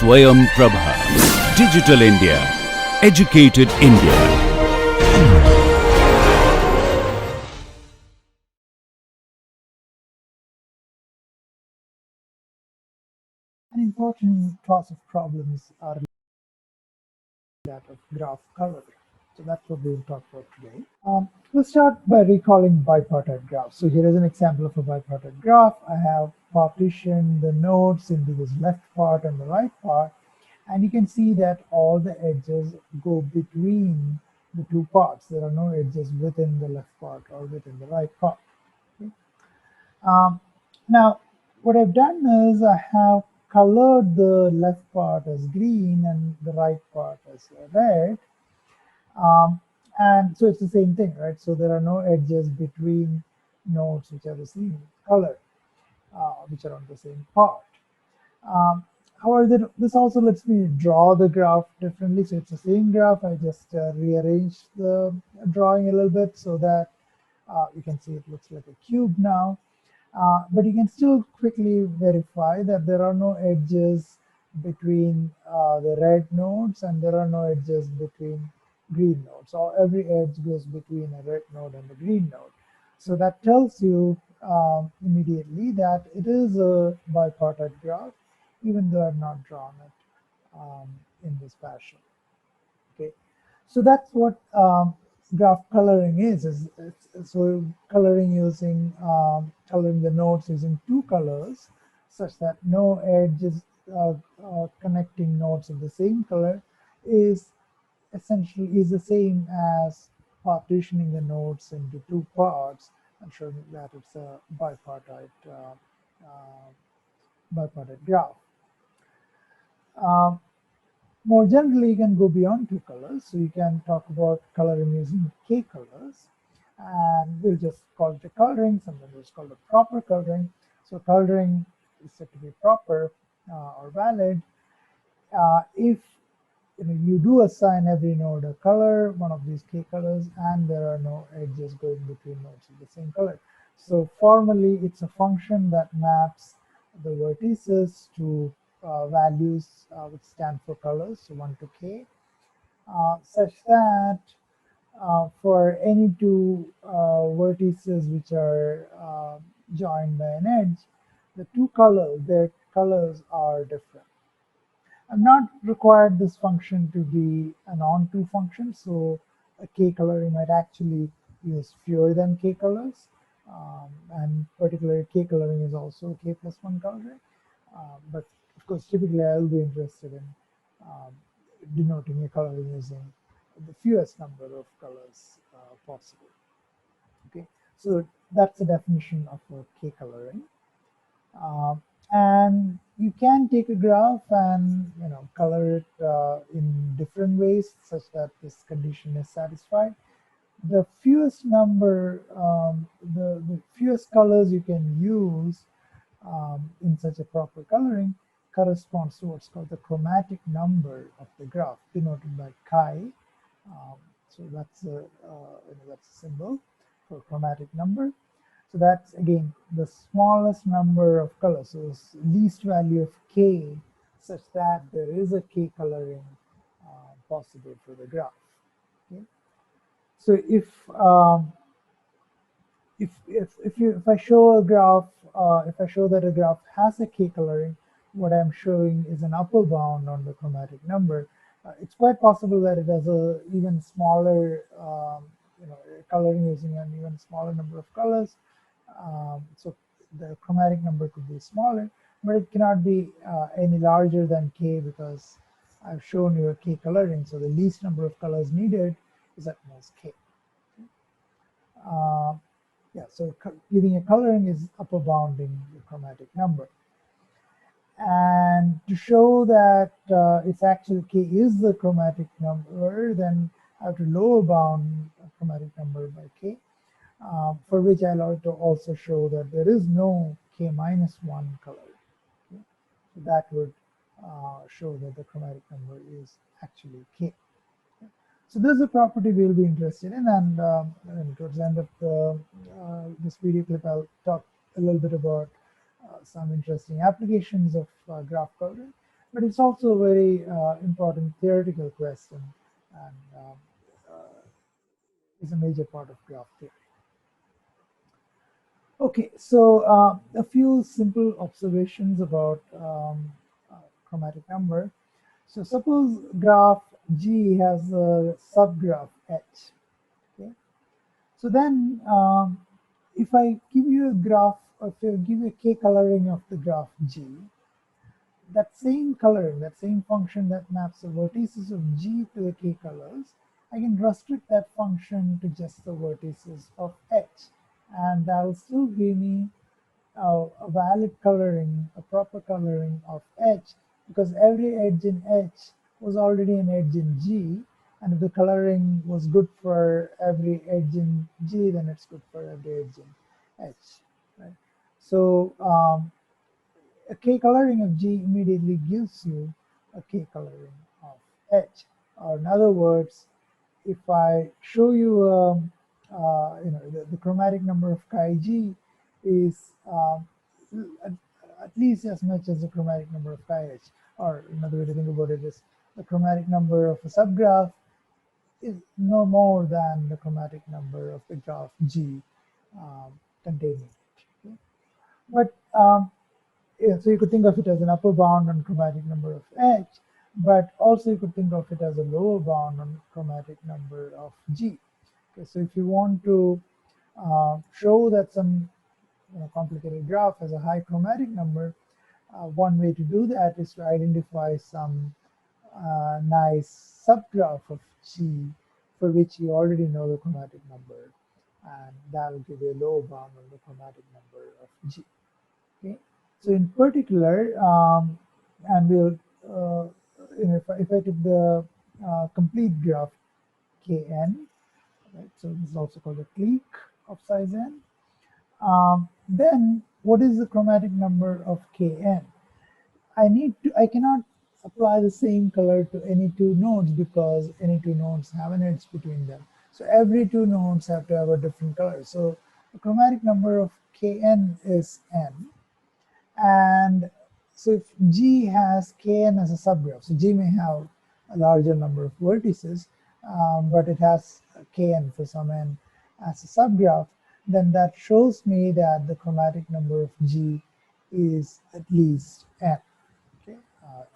Swayam Prabha. Digital India. Educated India. An important class of problems are that of graph color. So that's what we'll talk about today. We'll start by recalling bipartite graphs. So here is an example of a bipartite graph. I have partitioned the nodes into this left part and the right part, and you can see that all the edges go between the two parts. There are no edges within the left part or within the right part. Okay? Now, what I've done is I have colored the left part as green and the right part as red. And so it's the same thing, right? So there are no edges between nodes which are the same color, which are on the same part. However, this also lets me draw the graph differently. So it's the same graph. I just rearranged the drawing a little bit so that you can see it looks like a cube now. But you can still quickly verify that there are no edges between the red nodes and there are no edges between green nodes. So every edge goes between a red node and a green node. So that tells you immediately that it is a bipartite graph, even though I've not drawn it in this fashion. Okay, so that's what graph coloring is. So coloring using coloring the nodes using two colors, such that no edges connecting nodes of the same color is essentially the same as partitioning the nodes into two parts and showing that it's a bipartite graph. More generally, you can go beyond two colors. So you can talk about coloring using K colors. And we'll just call it a coloring. Sometimes it's called a proper coloring. So coloring is said to be proper or valid if you do assign every node a color, one of these K colors, and there are no edges going between nodes of the same color. So formally, it's a function that maps the vertices to values which stand for colors, so 1 to K, such that for any two vertices which are joined by an edge, the two colors, their colors are different. I've not required this function to be an onto function, so a K coloring might actually use fewer than K colors, and particularly K coloring is also K plus 1 coloring. But of course, typically I'll be interested in denoting a coloring using the fewest number of colors possible. Okay, so that's the definition of a K coloring. And you can take a graph and color it in different ways such that this condition is satisfied. The fewest number, the fewest colors you can use in such a proper coloring corresponds to what's called the chromatic number of the graph, denoted by chi. So that's a symbol for chromatic number. So that's again the smallest number of colors, so least value of K, such that there is a K coloring possible for the graph. Okay? So if I show a graph, if I show that a graph has a K coloring, what I'm showing is an upper bound on the chromatic number. It's quite possible that it has a even smaller, coloring using an even smaller number of colors. So the chromatic number could be smaller, but it cannot be any larger than K because I've shown you a K coloring. So the least number of colors needed is at most K. Yeah, so giving a coloring is upper bounding the chromatic number. And to show that it's actually K is the chromatic number, then I have to lower bound a chromatic number by K, for which I'll also show that there is no K minus 1 color. Okay? So that would show that the chromatic number is actually K. Okay? So this is a property we'll be interested in, and towards the end of this video clip, I'll talk a little bit about some interesting applications of graph coloring. but it's also a very important theoretical question, and is a major part of graph theory. Okay, so a few simple observations about chromatic number. So suppose graph G has a subgraph H. Okay, so then if I give you a graph, if I give you a k coloring of the graph G, that same coloring, that same function that maps the vertices of G to the k colors, I can restrict that function to just the vertices of H, and that will still give me a valid coloring, a proper coloring of H, because every edge in H was already an edge in G, and if the coloring was good for every edge in G, then it's good for every edge in H, right? So a k coloring of G immediately gives you a k coloring of H. Or in other words, if I show you, the chromatic number of chi G is at, at least as much as the chromatic number of chi H. Or another way to think about it is the chromatic number of a subgraph is no more than the chromatic number of the graph G containing it. Okay? But yeah, so you could think of it as an upper bound on chromatic number of H, but also you could think of it as a lower bound on chromatic number of G. Okay, so if you want to show that some complicated graph has a high chromatic number, one way to do that is to identify some nice subgraph of G for which you already know the chromatic number, and that will give you a lower bound on the chromatic number of G. Okay, so in particular, and we'll, if I took the complete graph Kn, right, so this is also called a clique of size n, then what is the chromatic number of Kn? I cannot apply the same color to any two nodes because any two nodes have an edge between them. So every two nodes have to have a different color. So the chromatic number of Kn is n. And so if G has Kn as a subgraph, so G may have a larger number of vertices, but it has Kn for some n as a subgraph, then that shows me that the chromatic number of G is at least n, okay,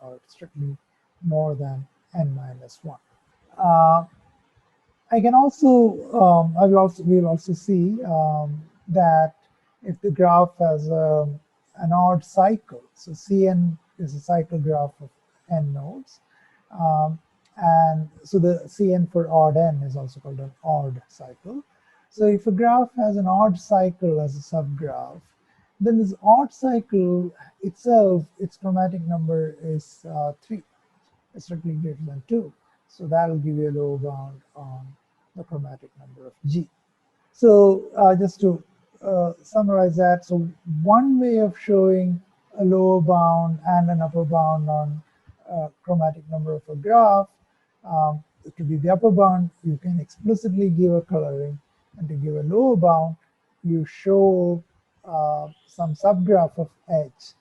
or strictly more than n minus 1. I can also, we'll also see that if the graph has an odd cycle, so Cn is a cycle graph of n nodes, um, and so the Cn for odd n is also called an odd cycle. So if a graph has an odd cycle as a subgraph, then this odd cycle itself, its chromatic number is 3, it's strictly greater than 2. So that will give you a lower bound on the chromatic number of G. So just to summarize that, so one way of showing a lower bound and an upper bound on chromatic number of a graph, to be the upper bound, you can explicitly give a coloring, and to give a lower bound, you show some subgraph of H,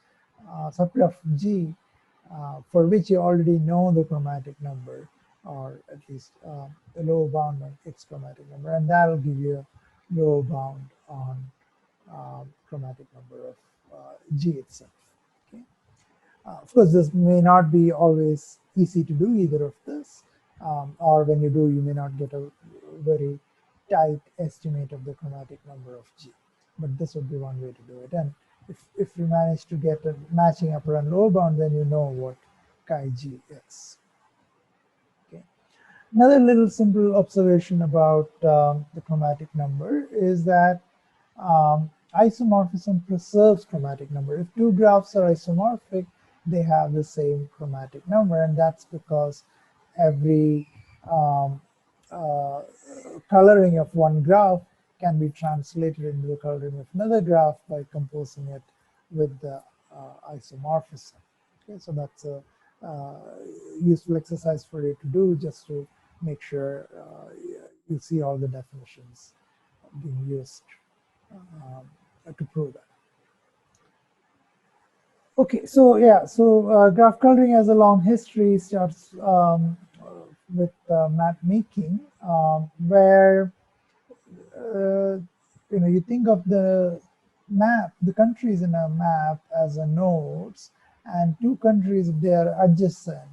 subgraph of G, for which you already know the chromatic number, or at least the lower bound on its chromatic number, and that will give you a lower bound on chromatic number of G itself. Okay. Of course, this may not be always easy to do either of this, or when you do, you may not get a very tight estimate of the chromatic number of G. But this would be one way to do it. And if you manage to get a matching upper and lower bound, then you know what chi G is. Okay. Another little simple observation about the chromatic number is that isomorphism preserves chromatic number. If two graphs are isomorphic, they have the same chromatic number, and that's because every coloring of one graph can be translated into the coloring of another graph by composing it with the isomorphism. Okay, so that's a useful exercise for you to do, just to make sure you see all the definitions being used to prove that. Okay, so yeah, so graph coloring has a long history. Starts with map making, where uh, you think of the map, the countries in a map as a nodes, and two countries, if they are adjacent,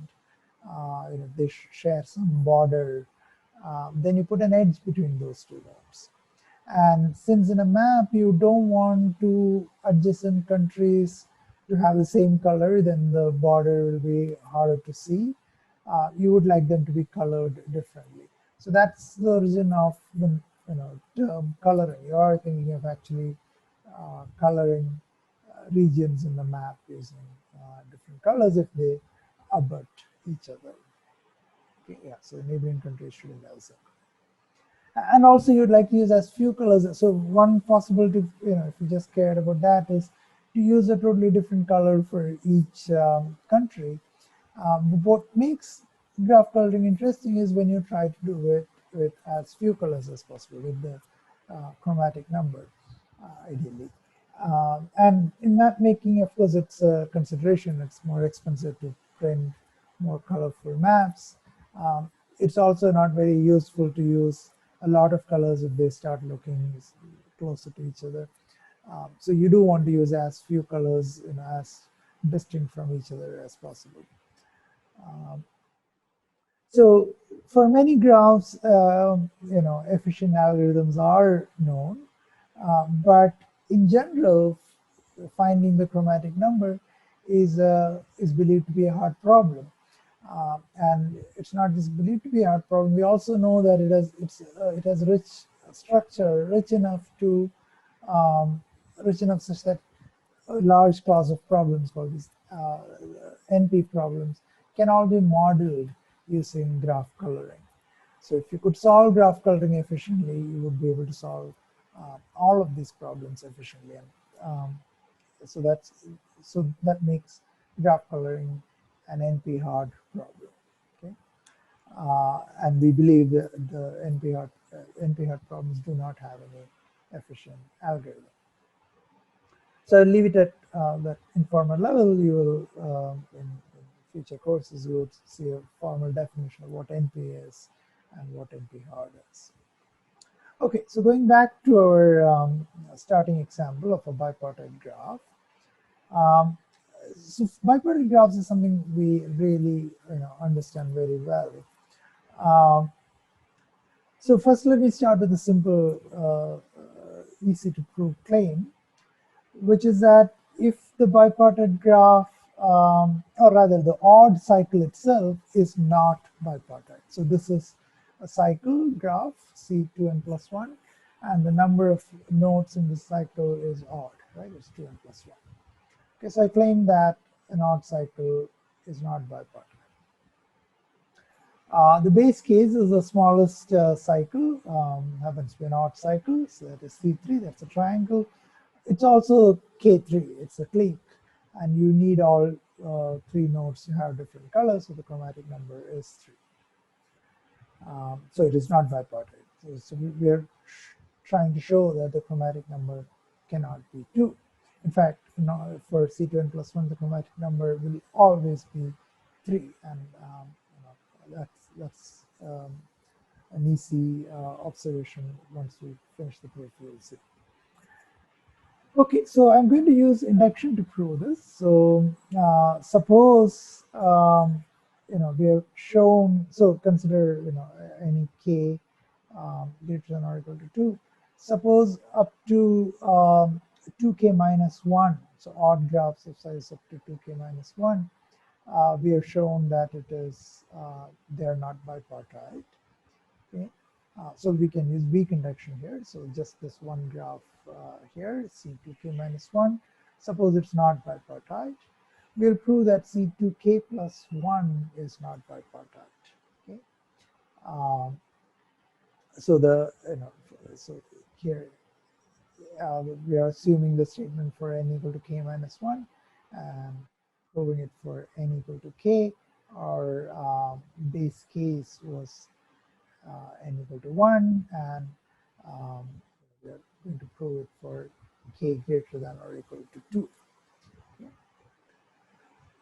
they share some border, then you put an edge between those two nodes. And since in a map you don't want two adjacent countries to have the same color, then the border will be harder to see. You would like them to be colored differently. So that's the origin of the term coloring. You are thinking of actually coloring regions in the map using different colors if they abut each other. Okay, yeah, so neighboring countries shouldn't have some. And also you'd like to use as few colors. So one possibility, if you just cared about that, is to use a totally different color for each country. What makes graph coloring interesting is when you try to do it with as few colors as possible with the chromatic number, ideally. And in map making, of course, it's a consideration. It's more expensive to print more colorful maps. It's also not very useful to use a lot of colors if they start looking closer to each other. So you do want to use as few colors, as distinct from each other as possible. Um, so for many graphs, efficient algorithms are known, but in general, finding the chromatic number is believed to be a hard problem. And it's not just believed to be a hard problem. We also know that it has rich structure, rich enough such that a large class of problems called these NP problems can all be modeled using graph coloring. So if you could solve graph coloring efficiently, you would be able to solve all of these problems efficiently. And so that makes graph coloring an NP hard problem. Okay, and we believe that the NP hard problems do not have any efficient algorithm. So I'll leave it at that informal level. You will, in future courses, you would see a formal definition of what NP is and what NP hard is. Okay, so going back to our starting example of a bipartite graph. Um, so bipartite graphs is something we really understand very well. Um, so first, let me start with a simple, easy to prove claim, which is that if the bipartite graph, or rather the odd cycle itself, is not bipartite. So this is a cycle graph, C2n plus 1, and the number of nodes in this cycle is odd, right? It's 2n plus 1. Okay, so I claim that an odd cycle is not bipartite. The base case is the smallest cycle, happens to be an odd cycle, so that is C3, that's a triangle. It's also K3, it's a clique, and you need all three nodes to have different colors, so the chromatic number is 3. So it is not bipartite. So we are trying to show that the chromatic number cannot be 2. In fact, for C2n plus 1, the chromatic number will always be 3, and that's an easy observation. Once we finish the proof, you'll see. Okay, so I'm going to use induction to prove this. So suppose we have shown. So consider any k greater than or equal to 2. Suppose up to 2k minus 1. So odd graphs of size up to 2k minus 1. We have shown that they are not bipartite. Okay. So we can use weak induction here. So just this one graph here, C2k minus 1. Suppose it's not bipartite. We'll prove that C2k plus 1 is not bipartite. Okay. So so here we are assuming the statement for n equal to k minus 1 and proving it for n equal to k. Our base case was n equal to 1, and we are going to prove it for k greater than or equal to 2. Okay.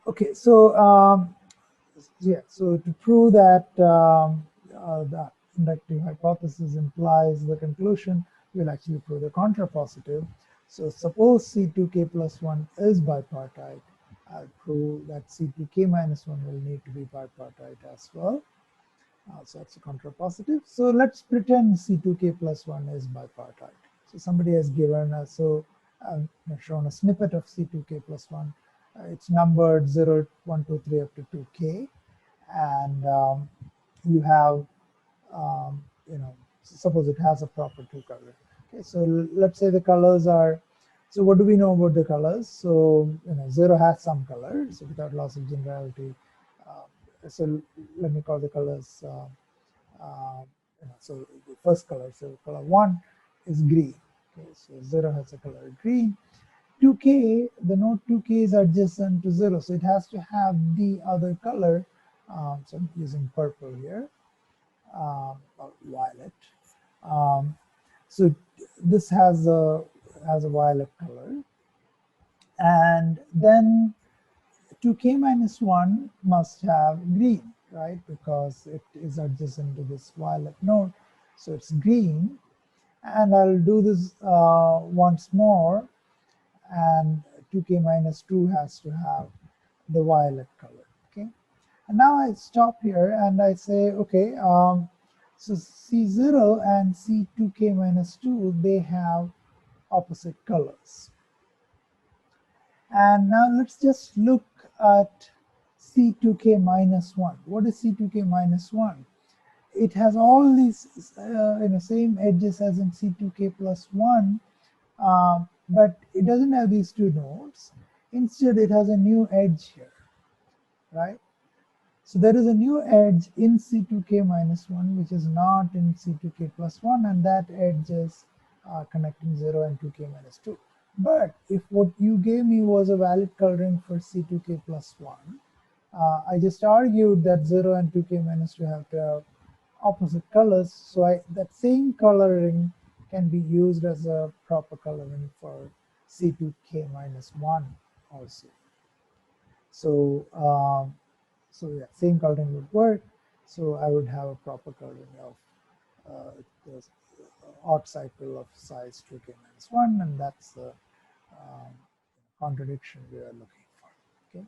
Okay, so yeah, so to prove that the inductive hypothesis implies the conclusion, we'll actually prove the contrapositive. So suppose C2k plus 1 is bipartite. I'll prove that C2k minus 1 will need to be bipartite as well. So that's a contrapositive. So let's pretend C2k plus 1 is bipartite. So somebody has given us, so shown a snippet of C2k plus 1. It's numbered 0, 1, 2, 3 up to 2k. And you have, suppose it has a proper two color. Okay, so let's say the colors are, so what do we know about the colors? So, 0 has some color, so without loss of generality. So let me call the colors, so the first color, so color 1 is green. Okay, so 0 has a color green. 2k, the node 2k is adjacent to 0, so it has to have the other color. So I'm using purple here, or violet. So this has a violet color, and then 2k minus 1 must have green, right? Because it is adjacent to this violet node, so it's green. And I'll do this once more, and 2k minus 2 has to have the violet color. Okay, and now I stop here and I say, okay, so C0 and C2k minus 2, they have opposite colors. And now let's just look at C2k minus 1. What is C2k minus 1? It has all these same edges as in C2k plus 1, but it doesn't have these two nodes. Instead, it has a new edge here, right? So there is a new edge in C2k minus 1, which is not in C2k plus 1, and that edge is connecting 0 and 2k minus 2. But if what you gave me was a valid coloring for C2k plus 1, I just argued that 0 and 2k minus 2 have to have opposite colors, so that same coloring can be used as a proper coloring for C2k minus 1 also. So, yeah, same coloring would work. So I would have a proper coloring of the odd cycle of size 2k minus 1, and that's the contradiction we are looking for. Okay,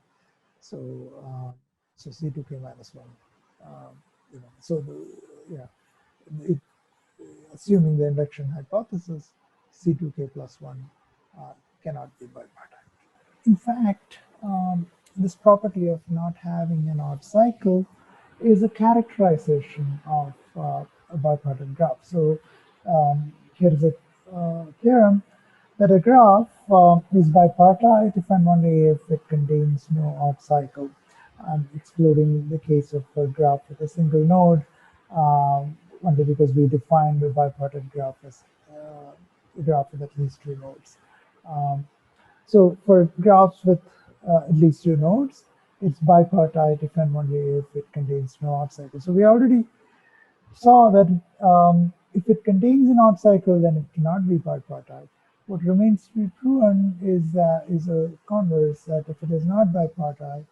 so so C2k minus 1. So yeah, it, assuming the induction hypothesis, C2k plus 1 cannot be bipartite. In fact, this property of not having an odd cycle is a characterization of a bipartite graph. So here is a theorem that a graph is bipartite if and only if it contains no odd cycle. I'm excluding the case of a graph with a single node, only because we defined the bipartite graph as a graph with at least two nodes. So for graphs with at least two nodes, it's bipartite if and only if it contains no odd cycle. So we already saw that if it contains an odd cycle, then it cannot be bipartite. What remains to be proven is a converse, that if it is not bipartite,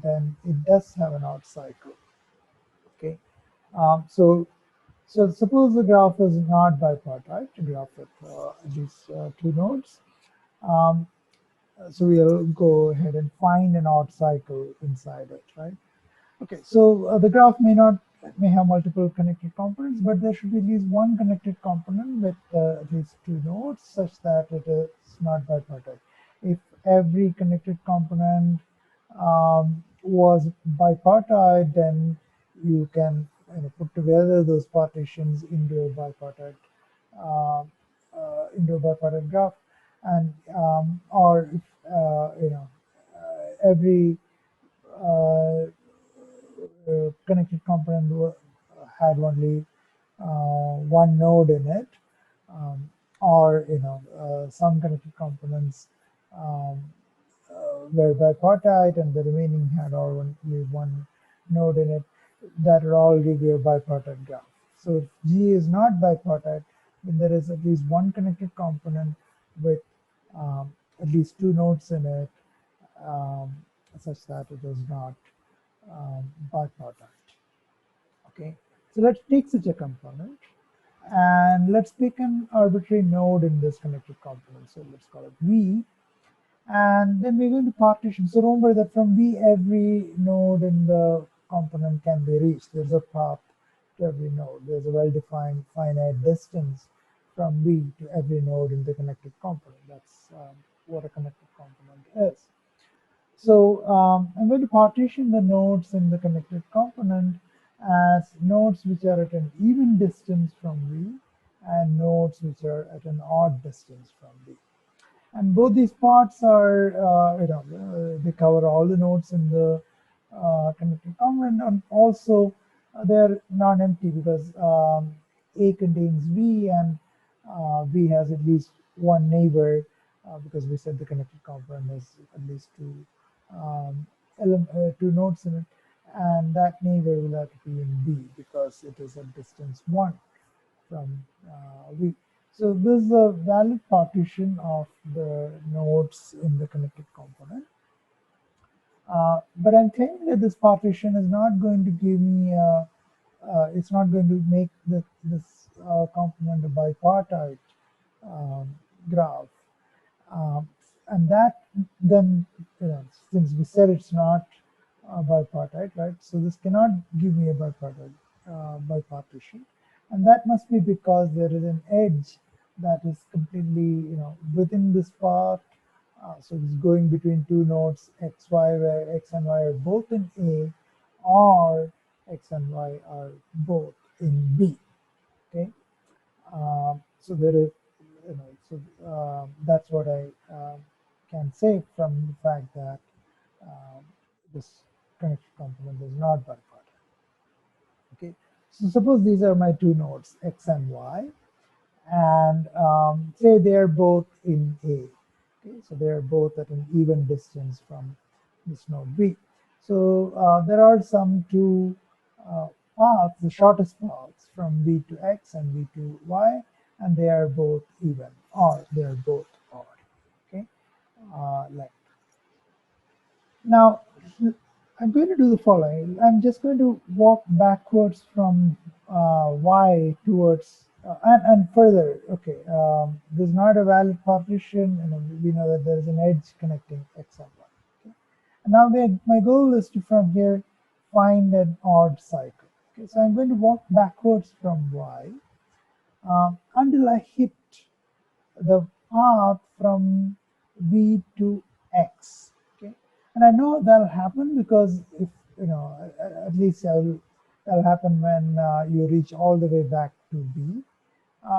then it does have an odd cycle. Okay, so suppose the graph is not bipartite, a graph with at least two nodes. So we'll go ahead and find an odd cycle inside it, right? Okay, so the graph may have multiple connected components, but there should be at least one connected component with at least two nodes, such that it is not bipartite. If every connected component was bipartite, then you can put together those partitions into a bipartite graph, and or if every connected component had only one node in it, or some connected components um, were bipartite and the remaining had only one node in it, that would all give you a bipartite graph. So if G is not bipartite, then there is at least one connected component with at least two nodes in it, such that it is not bipartite. Okay, so let's take such a component and let's pick an arbitrary node in this connected component. So let's call it V, and then we're going to partition. So remember that from V, every node in the component can be reached. There's a path to every node. There's a well-defined finite distance from V to every node in the connected component. That's what a connected component is. So I'm going to partition the nodes in the connected component as nodes which are at an even distance from V and nodes which are at an odd distance from V. And both these parts are, they cover all the nodes in the connected component, and also they're non-empty because A contains V and V has at least one neighbor because we said the connected component has at least two nodes in it, and that neighbor will have to be in B because it is at distance 1 from V. So this is a valid partition of the nodes in the connected component. But I'm claiming that this partition is not going to give me, it's not going to make this component a bipartite graph. And that then, since we said it's not bipartite, right? So this cannot give me a bipartite bipartition. And that must be because there is an edge that is completely, within this part. So it's going between two nodes x, y, where x and y are both in A, or x and y are both in B. Okay. So there is, that's what I can say from the fact that this connected component is not bipartite. Okay. So suppose these are my two nodes x and y, and say they're both in A. Okay, so they're both at an even distance from this node B. So there are some two paths, the shortest paths from B to X and B to Y, and they are both even, or they are both odd. Okay, length. Now I'm going to do the following. I'm just going to walk backwards from Y towards and further. Okay, this is not a valid partition, and we know that there is an edge connecting X and Y. Okay? And now my goal is to from here find an odd cycle. Okay, so I'm going to walk backwards from Y until I hit the path from V to X. Okay, and I know that'll happen because if at least that'll happen when you reach all the way back to B,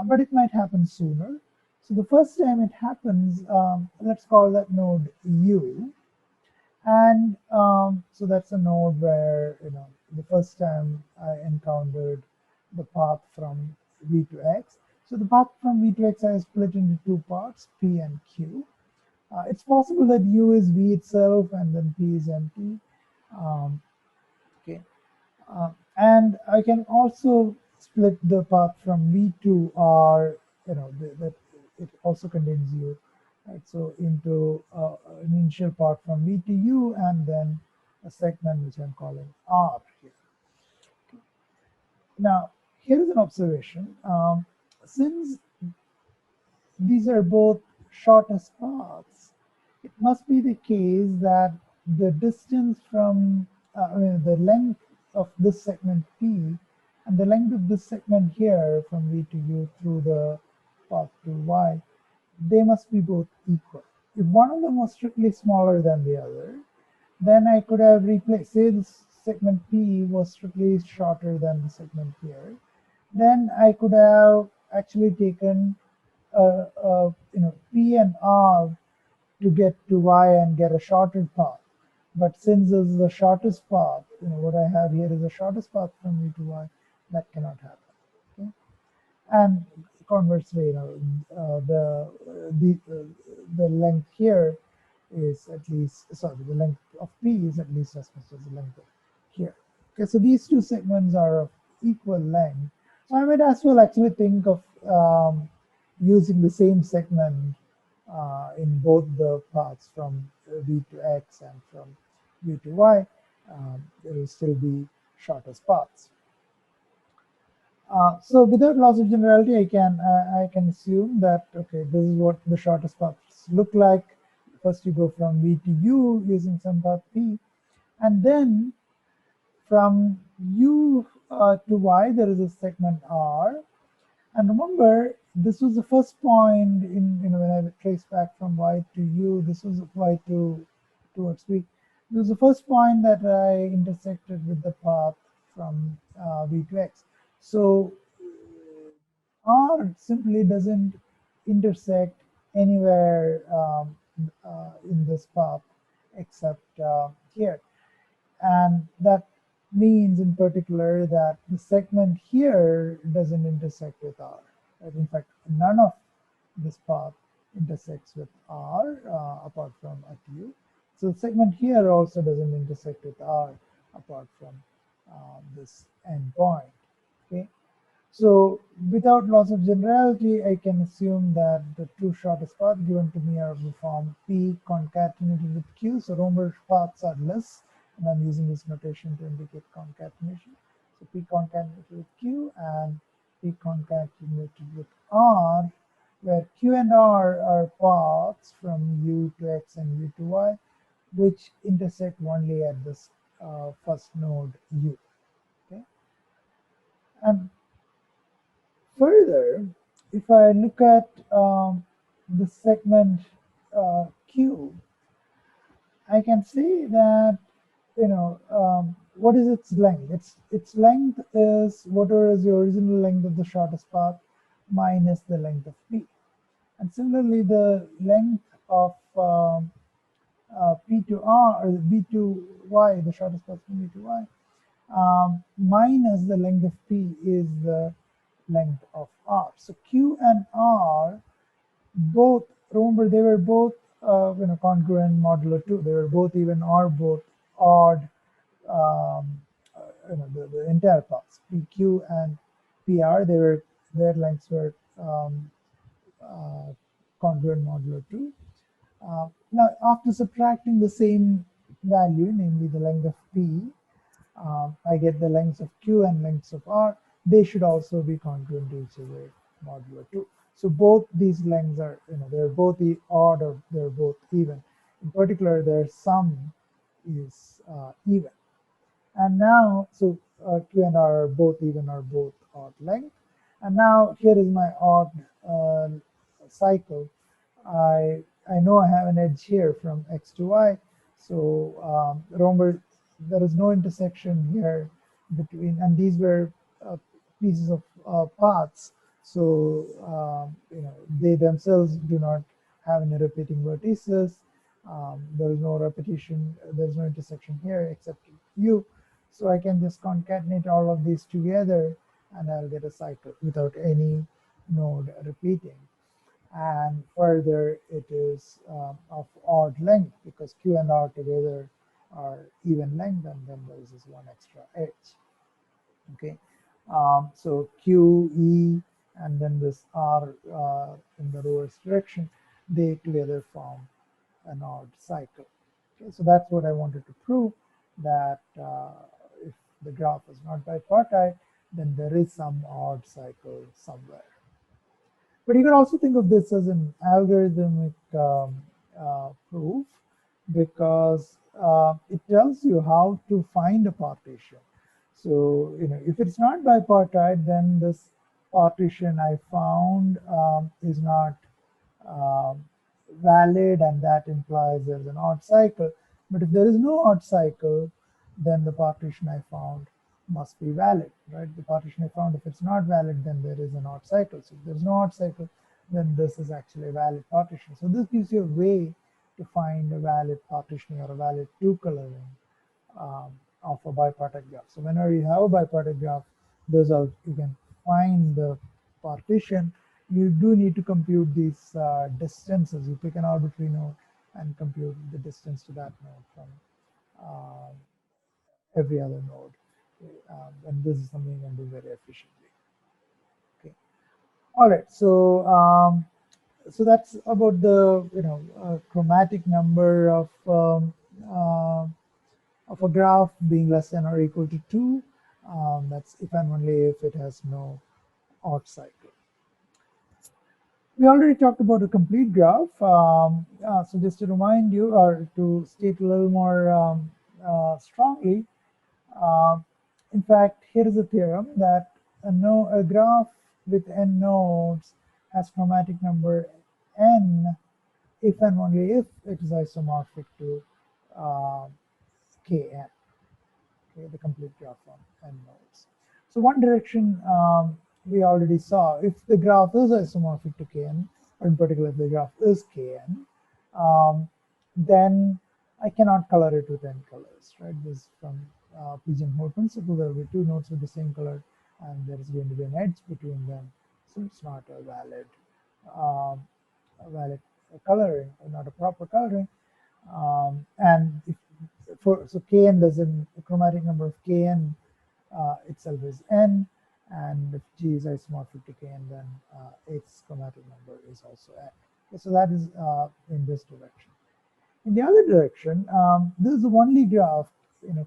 but it might happen sooner. So the first time it happens, let's call that node U, and so that's a node where the first time I encountered the path from V to X. So the path from V to X I split into two parts, P and Q. It's possible that U is V itself and then P is empty. Okay, and I can also split the path from V to R, that it also contains U, right? So into an initial part from V to U and then a segment which I'm calling R here. Okay. Now, here is an observation. Since these are both shortest paths, it must be the case that the distance from the length of this segment P and the length of this segment here from V to U through the path to Y, they must be both equal. If one of them was strictly smaller than the other, then I could have replaced, say this segment P was strictly shorter than the segment here, then I could have actually taken P and R to get to Y and get a shorter path. But since this is the shortest path, what I have here is the shortest path from V to Y, that cannot happen. Okay? And conversely, the length here is at least, the length of P is at least as much as the length of here. Okay, so these two segments are of equal length. So I might as well actually think of using the same segment in both the paths from V to X and from u to y, there will still be shortest paths. So without loss of generality, I can assume that, okay, this is what the shortest paths look like. First, you go from v to u using some path p, and then from u to y, there is a segment r. And remember, this was the first point in, when I trace back from y to u, this was y to towards v. This was the first point that I intersected with the path from v to x. So r simply doesn't intersect anywhere in this path except here. And that means in particular that the segment here doesn't intersect with R. Right? In fact, none of this path intersects with R apart from at U. So the segment here also doesn't intersect with R apart from this endpoint. Okay. So without loss of generality, I can assume that the two shortest paths given to me are of the form P concatenated with Q. So Romer paths are less, and I'm using this notation to indicate concatenation. So P concatenated with Q and P concatenated with R, where Q and R are paths from U to X and U to Y, which intersect only at this first node U. Okay, and further, if I look at the segment Q, I can see that, what is its length? Its length is whatever is the original length of the shortest path minus the length of P. And similarly, the length of P to R, or B to Y, the shortest path from B to Y, minus the length of P is the length of R. So Q and R both, remember, they were both congruent modulo 2. They were both even or both odd, the entire paths, PQ and PR, their lengths were congruent modulo 2. Now, after subtracting the same value, namely the length of P, I get the lengths of Q and lengths of R. They should also be congruent to each other modulo 2. So both these lengths are, they're both odd or they're both even. In particular, their sum is even. And now, so Q and R are both even or both odd length. And now here is my odd cycle. I know I have an edge here from X to Y. So remember, there is no intersection here between, and these were pieces of paths. So they themselves do not have any repeating vertices. There is no repetition. There is no intersection here except U. So I can just concatenate all of these together, and I'll get a cycle without any node repeating. And further, it is of odd length because Q and R together are even length, and then there is this one extra edge. Okay, so Q, E, and then this R in the reverse direction, they together form an odd cycle. Okay, so that's what I wanted to prove, that if the graph is not bipartite, then there is some odd cycle somewhere. But you can also think of this as an algorithmic proof, because it tells you how to find a partition. So, if it's not bipartite, then this partition I found is not valid, and that implies there's an odd cycle. But if there is no odd cycle, then the partition I found must be valid, right? The partition I found, if it's not valid, then there is an odd cycle. So if there's no odd cycle, then this is actually a valid partition. So this gives you a way to find a valid partitioning or a valid two coloring of a bipartite graph. So whenever you have a bipartite graph, you can find the partition. You do need to compute these distances. You pick an arbitrary node and compute the distance to that node from every other node. And this is something you can do very efficiently. Okay. All right. So so that's about the chromatic number of of a graph being less than or equal to 2. That's if and only if it has no odd cycle. We already talked about a complete graph. So just to remind you, or to state a little more strongly, uh, in fact, here is a theorem that a graph with n nodes has chromatic number n if and only if it is isomorphic to uh, Kn, okay, the complete graph on n nodes. So one direction we already saw, if the graph is isomorphic to Kn, or in particular if the graph is Kn, then I cannot color it with n colors, right? This is from Pigeonhole principle. There will be two nodes with the same color, and there is going to be an edge between them, so it's not um, a valid coloring, or not a proper coloring. And if so Kn doesn't, the chromatic number of Kn itself is n, and if G is isomorphic to Kn, then its chromatic number is also n. Okay, so that is in this direction. In the other direction, this is the only graph,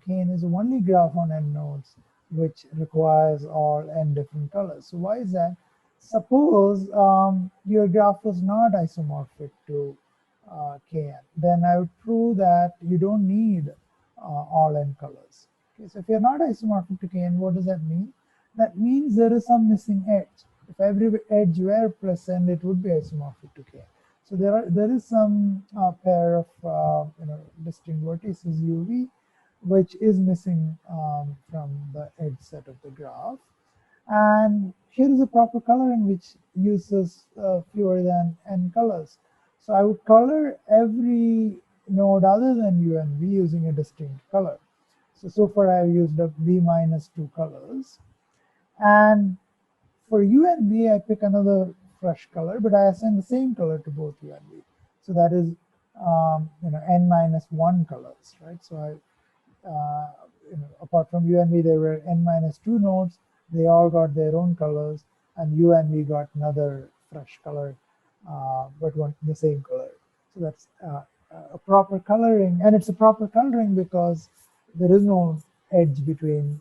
Kn is the only graph on n nodes which requires all n different colors. So why is that? Suppose your graph was not isomorphic to Kn, then I would prove that you don't need all n colors. Okay, so if you're not isomorphic to Kn, what does that mean? That means there is some missing edge. If every edge were present, it would be isomorphic to Kn. So there is some pair of distinct vertices UV, which is missing from the edge set of the graph. And here is a proper coloring which uses fewer than n colors. So I would color every node other than U and V using a distinct color. So far I've used up V minus 2 colors. And for U and V, I pick another fresh color, but I assign the same color to both U and V. So that is, n minus 1 colors, right? So apart from U and V, there were n minus 2 nodes. They all got their own colors, and U and V got another fresh color, but the same color. So that's a proper coloring, and it's a proper coloring because there is no edge between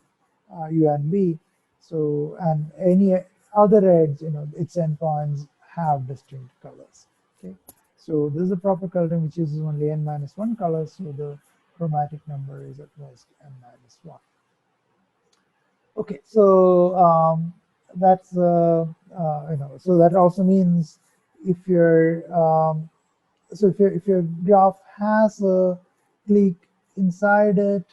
U and V. So, and any other edge, its endpoints have distinct colors. Okay, so this is a proper coloring which uses only n minus 1 colors. So the chromatic number is at most n minus 1. Okay, so that's so that also means if if your graph has a clique inside it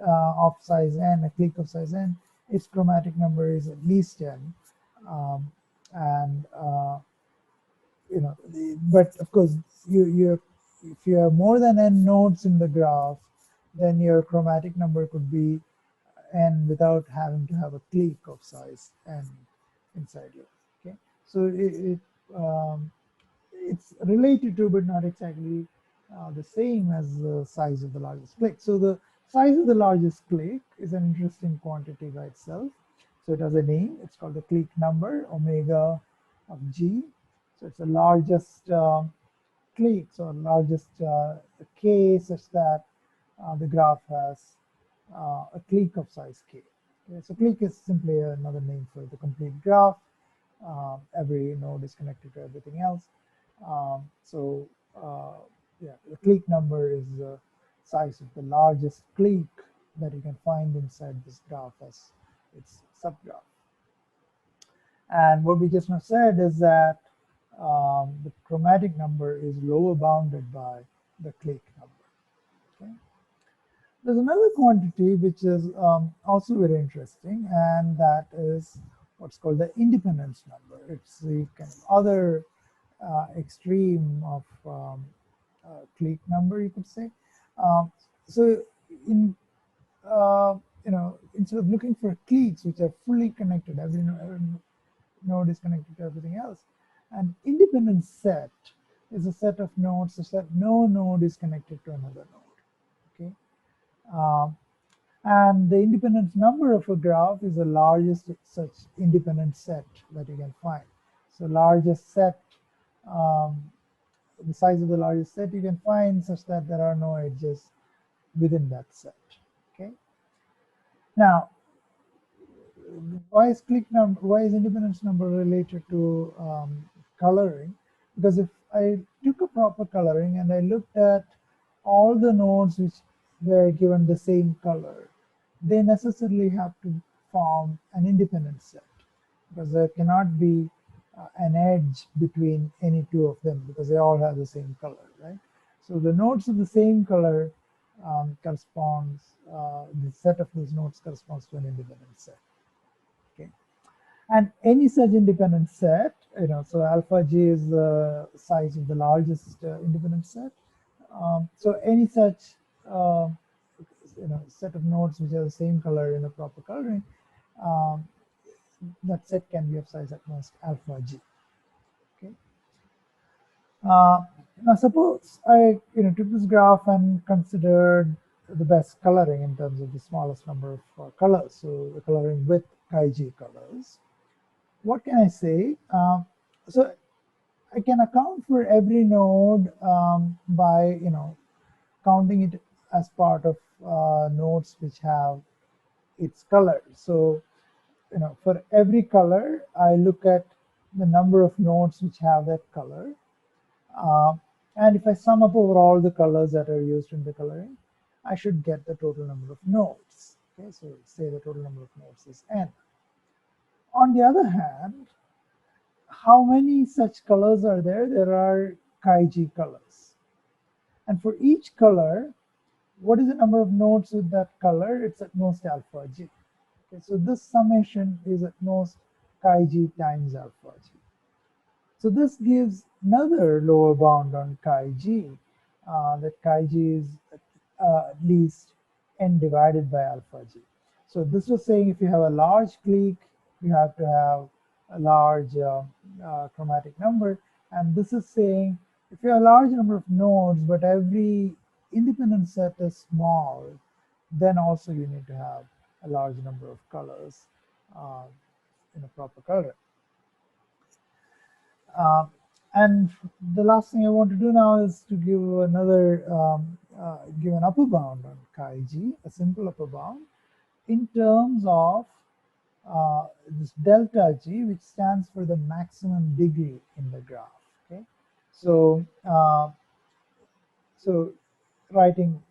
of size n, a clique of size n, its chromatic number is at least n, and but of course if you have more than n nodes in the graph, then your chromatic number could be n without having to have a clique of size n inside you. Okay, so it's related to, but not exactly the same as the size of the largest clique. So the size of the largest clique is an interesting quantity by itself. So it has a name. It's called the clique number, omega of G. So it's the largest clique, so largest k, such that the graph has a clique of size k. Okay, so clique is simply another name for the complete graph. Every node is connected to everything else. Yeah, the clique number is the size of the largest clique that you can find inside this graph as its subgraph. And what we just now said is that the chromatic number is lower bounded by the clique number. Okay. There's another quantity which is also very interesting, and that is what's called the independence number. It's the kind of other extreme of clique number, you could say. So in instead of looking for cliques which are fully connected, every node is connected to everything else, an independent set is a set of nodes such that no node is connected to another node. Okay, and the independence number of a graph is the largest such independent set that you can find. So largest set, the size of the largest set you can find such that there are no edges within that set. Now, why is independence number related to coloring? Because if I took a proper coloring and I looked at all the nodes which were given the same color, they necessarily have to form an independent set, because there cannot be an edge between any two of them because they all have the same color, right? So the nodes of the same color the set of those nodes corresponds to an independent set. Okay, and any such independent set, so alpha j is the size of the largest independent set. So any such uh, set of nodes which are the same color in a proper coloring, um, that set can be of size at most alpha g. Okay. Now suppose I took this graph and considered the best coloring in terms of the smallest number of colors, so the coloring with chi g colors. What can I say? So I can account for every node by counting it as part of nodes which have its color. So for every color, I look at the number of nodes which have that color. And if I sum up over all the colors that are used in the coloring, I should get the total number of nodes. Okay, so say the total number of nodes is n. On the other hand, how many such colors are there? There are chi-g colors. And for each color, what is the number of nodes with that color? It's at most alpha g. Okay, so this summation is at most chi-g times alpha g. So this gives another lower bound on chi-g, that chi-g is at least n divided by alpha g. So this was saying if you have a large clique, you have to have a large chromatic number. And this is saying if you have a large number of nodes, but every independent set is small, then also you need to have a large number of colors uh, in a proper color. And the last thing I want to do now is to give give an upper bound on chi-g, a simple upper bound, in terms of this delta g, which stands for the maximum degree in the graph. Okay, so so writing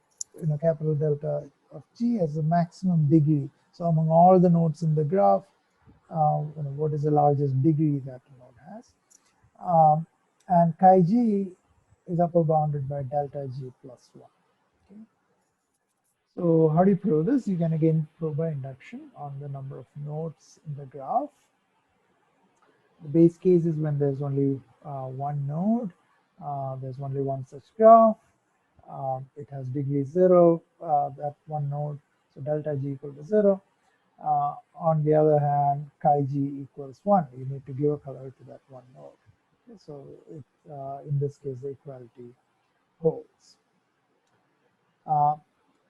capital delta of g as the maximum degree. So among all the nodes in the graph, what is the largest degree that node has? And chi-g is upper bounded by delta g plus 1. Okay. So how do you prove this? You can again prove by induction on the number of nodes in the graph. The base case is when there's only one node, there's only one such graph, it has degree 0, that one node, so delta g equal to 0. On the other hand, chi-g equals 1. You need to give a color to that one node. Okay, so in this case, the equality holds.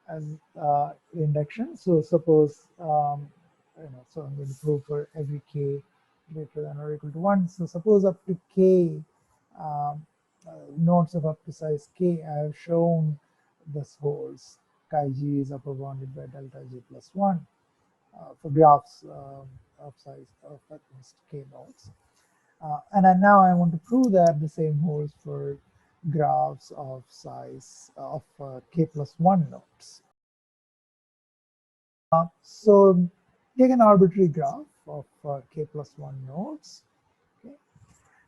As induction, so suppose so I'm going to prove for every k greater than or equal to 1. So suppose up to k nodes of up to size k, I have shown this holds. Chi-g is upper bounded by delta g plus 1 for graphs of size of at least k nodes. And now I want to prove that the same holds for graphs of size of k plus 1 nodes. So take an arbitrary graph of k plus 1 nodes. Okay.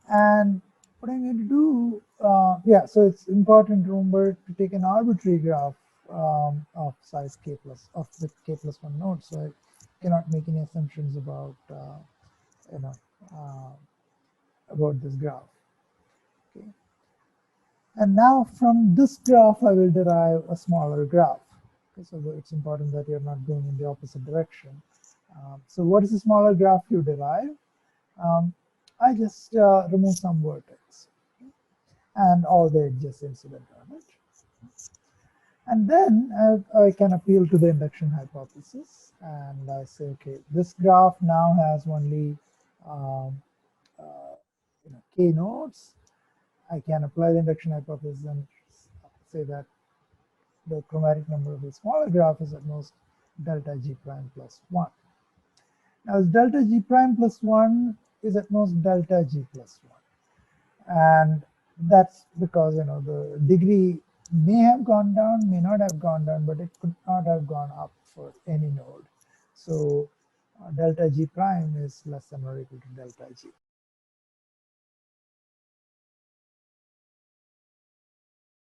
And what I'm going to do, so it's important, remember, to take an arbitrary graph of size k plus of the k plus 1 nodes. So I cannot make any assumptions about about this graph. Okay. And now from this graph, I will derive a smaller graph. Okay, so it's important that you're not going in the opposite direction. So what is the smaller graph you derive? I just remove some vertex and all the edges incident on it. And then I can appeal to the induction hypothesis and I say, okay, this graph now has only k nodes. I can apply the induction hypothesis and say that the chromatic number of the smaller graph is at most delta G prime plus 1. Now delta G prime plus 1 is at most delta G plus 1. And that's because the degree may have gone down, may not have gone down, but it could not have gone up for any node. So delta G prime is less than or equal to delta G.